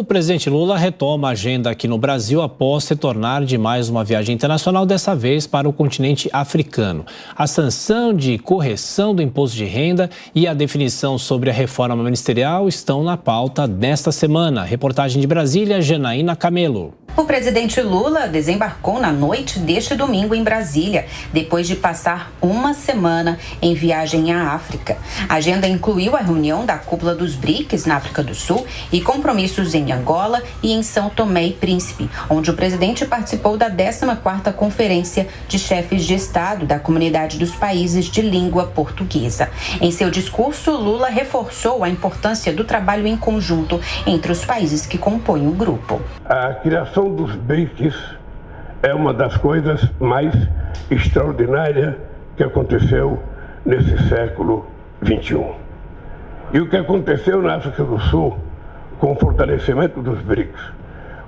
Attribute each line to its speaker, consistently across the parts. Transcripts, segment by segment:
Speaker 1: O presidente Lula retoma a agenda aqui no Brasil após retornar de mais uma viagem internacional, dessa vez para o continente africano. A sanção de correção do imposto de renda e a definição sobre a reforma ministerial estão na pauta desta semana. Reportagem de Brasília, Janaína Camelo.
Speaker 2: O presidente Lula desembarcou na noite deste domingo em Brasília, depois de passar uma semana em viagem à África. A agenda incluiu a reunião da cúpula dos BRICS na África do Sul e compromissos em Angola e em São Tomé e Príncipe, onde o presidente participou da 14ª Conferência de Chefes de Estado da Comunidade dos Países de Língua Portuguesa. Em seu discurso, Lula reforçou a importância do trabalho em conjunto entre os países que compõem o grupo.
Speaker 3: A criação dos BRICS é uma das coisas mais extraordinárias que aconteceu nesse século XXI. E o que aconteceu na África do Sul, com o fortalecimento dos BRICS,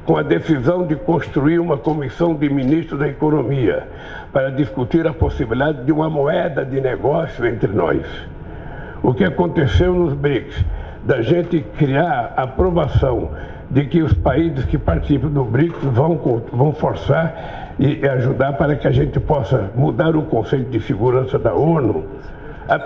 Speaker 3: com a decisão de construir uma comissão de ministros da economia para discutir a possibilidade de uma moeda de negócio entre nós. O que aconteceu nos BRICS, da gente criar a aprovação de que os países que participam do BRICS vão forçar e ajudar para que a gente possa mudar o conceito de segurança da ONU,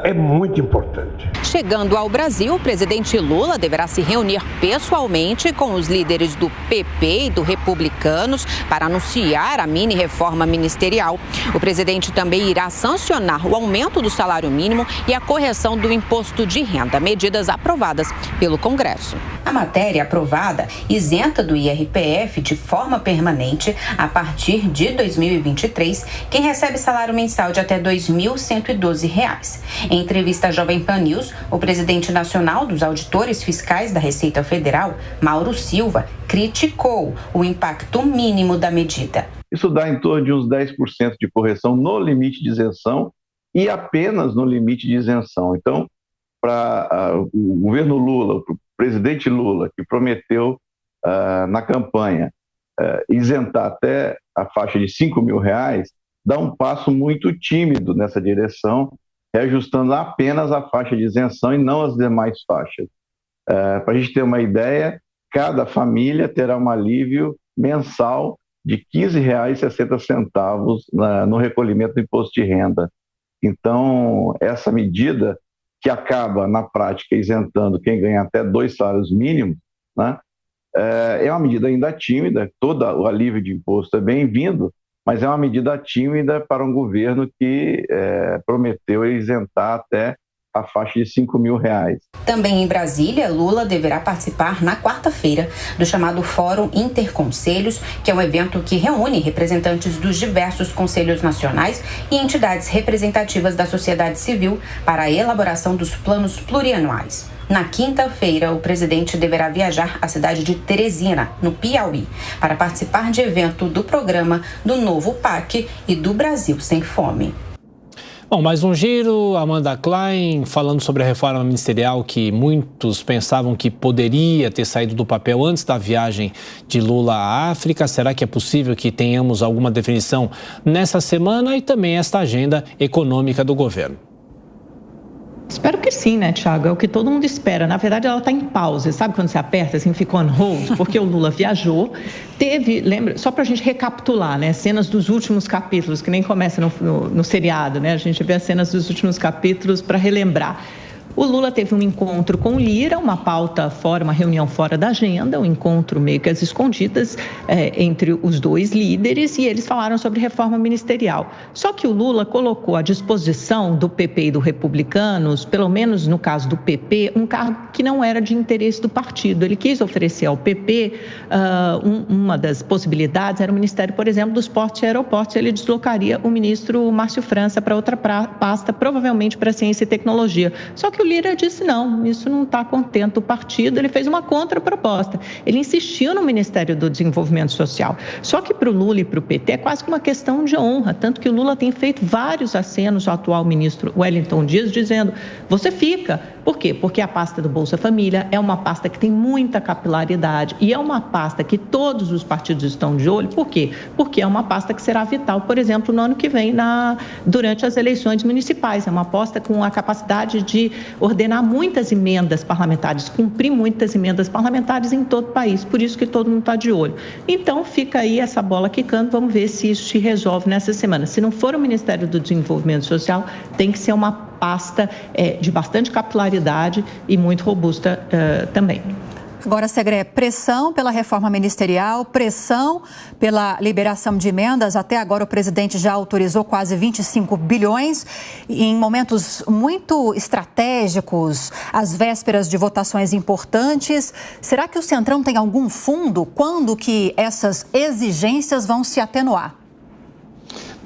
Speaker 3: é muito importante.
Speaker 2: Chegando ao Brasil, o presidente Lula deverá se reunir pessoalmente com os líderes do PP e do Republicanos para anunciar a mini-reforma ministerial. O presidente também irá sancionar o aumento do salário mínimo e a correção do imposto de renda, medidas aprovadas pelo Congresso. A matéria aprovada isenta do IRPF de forma permanente, a partir de 2023, quem recebe salário mensal de até R$ 2.112. Em entrevista à Jovem Pan News, o presidente nacional dos auditores fiscais da Receita Federal, Mauro Silva, criticou o impacto mínimo da medida.
Speaker 4: Isso dá em torno de uns 10% de correção no limite de isenção e apenas no limite de isenção. Então, para o governo Lula, para o presidente Lula, que prometeu na campanha isentar até a faixa de R$ 5.000, dá um passo muito tímido nessa direção, reajustando apenas a faixa de isenção e não as demais faixas. Para a gente ter uma ideia, cada família terá um alívio mensal de R$ 15,60 no recolhimento do imposto de renda. Então, essa medida, que acaba, na prática, isentando quem ganha até 2 salários mínimos, né, é uma medida ainda tímida. Todo o alívio de imposto é bem-vindo, mas é uma medida tímida para um governo que prometeu isentar até a faixa de R$ 5.000.
Speaker 2: Também em Brasília, Lula deverá participar na quarta-feira do chamado Fórum Interconselhos, que é um evento que reúne representantes dos diversos conselhos nacionais e entidades representativas da sociedade civil para a elaboração dos planos plurianuais. Na quinta-feira, o presidente deverá viajar à cidade de Teresina, no Piauí, para participar de evento do programa do Novo PAC e do Brasil Sem Fome.
Speaker 1: Bom, mais um giro, Amanda Klein, falando sobre a reforma ministerial que muitos pensavam que poderia ter saído do papel antes da viagem de Lula à África. Será que é possível que tenhamos alguma definição nessa semana? E também esta agenda econômica do governo.
Speaker 5: Espero que sim, né, Thiago? É o que todo mundo espera. Na verdade, ela está em pausa. Sabe quando você aperta, assim, fica on hold? Porque o Lula viajou. Lembra, só para a gente recapitular, né, cenas dos últimos capítulos, que nem começa no seriado, né? A gente vê as cenas dos últimos capítulos para relembrar. O Lula teve um encontro com o Lira, uma pauta fora, uma reunião fora da agenda, um encontro meio que às escondidas entre os dois líderes, e eles falaram sobre reforma ministerial. Só que o Lula colocou à disposição do PP e do Republicanos, pelo menos no caso do PP, um cargo que não era de interesse do partido. Ele quis oferecer ao PP, uma das possibilidades era o Ministério, por exemplo, dos Portos e Aeroportos. Ele deslocaria o ministro Márcio França para outra pasta, provavelmente para Ciência e Tecnologia. Só que o Lira disse não, isso não está contente o partido, ele fez uma contraproposta. Ele insistiu no Ministério do Desenvolvimento Social. Só que para o Lula e para o PT é quase que uma questão de honra, tanto que o Lula tem feito vários acenos ao atual ministro Wellington Dias, dizendo, você fica. Por quê? Porque a pasta do Bolsa Família é uma pasta que tem muita capilaridade e é uma pasta que todos os partidos estão de olho. Por quê? Porque é uma pasta que será vital, por exemplo, no ano que vem, durante as eleições municipais. É uma pasta com a capacidade de ordenar muitas emendas parlamentares, cumprir muitas emendas parlamentares em todo o país, por isso que todo mundo está de olho. Então, fica aí essa bola quicando, vamos ver se isso se resolve nessa semana. Se não for o Ministério do Desenvolvimento Social, tem que ser uma pasta de bastante capilaridade e muito robusta também.
Speaker 6: Agora, Segré, pressão pela reforma ministerial, pressão pela liberação de emendas. Até agora o presidente já autorizou quase 25 bilhões em momentos muito estratégicos, às vésperas de votações importantes. Será que o Centrão tem algum fundo? Quando que essas exigências vão se atenuar?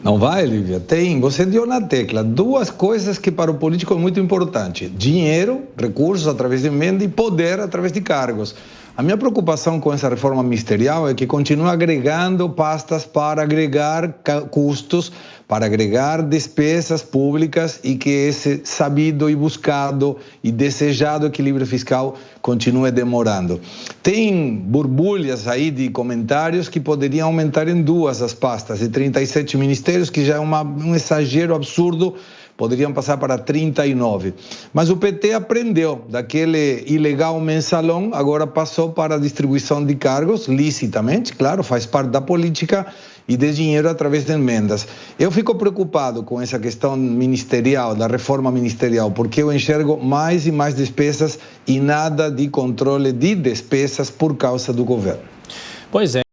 Speaker 7: Não vai, Lívia? Tem. Você deu na tecla. Duas coisas que para o político é muito importante. Dinheiro, recursos através de emenda e poder através de cargos. A minha preocupação com essa reforma ministerial é que continua agregando pastas para agregar custos, para agregar despesas públicas e que esse sabido e buscado e desejado equilíbrio fiscal continue demorando. Tem borbulhas aí de comentários que poderiam aumentar em duas as pastas, de 37 ministérios, que já é um exagero absurdo, poderiam passar para 39. Mas o PT aprendeu daquele ilegal mensalão, agora passou para a distribuição de cargos, licitamente, claro, faz parte da política, e de dinheiro através de emendas. Eu fico preocupado com essa questão ministerial, da reforma ministerial, porque eu enxergo mais e mais despesas e nada de controle de despesas por causa do governo.
Speaker 1: Pois é.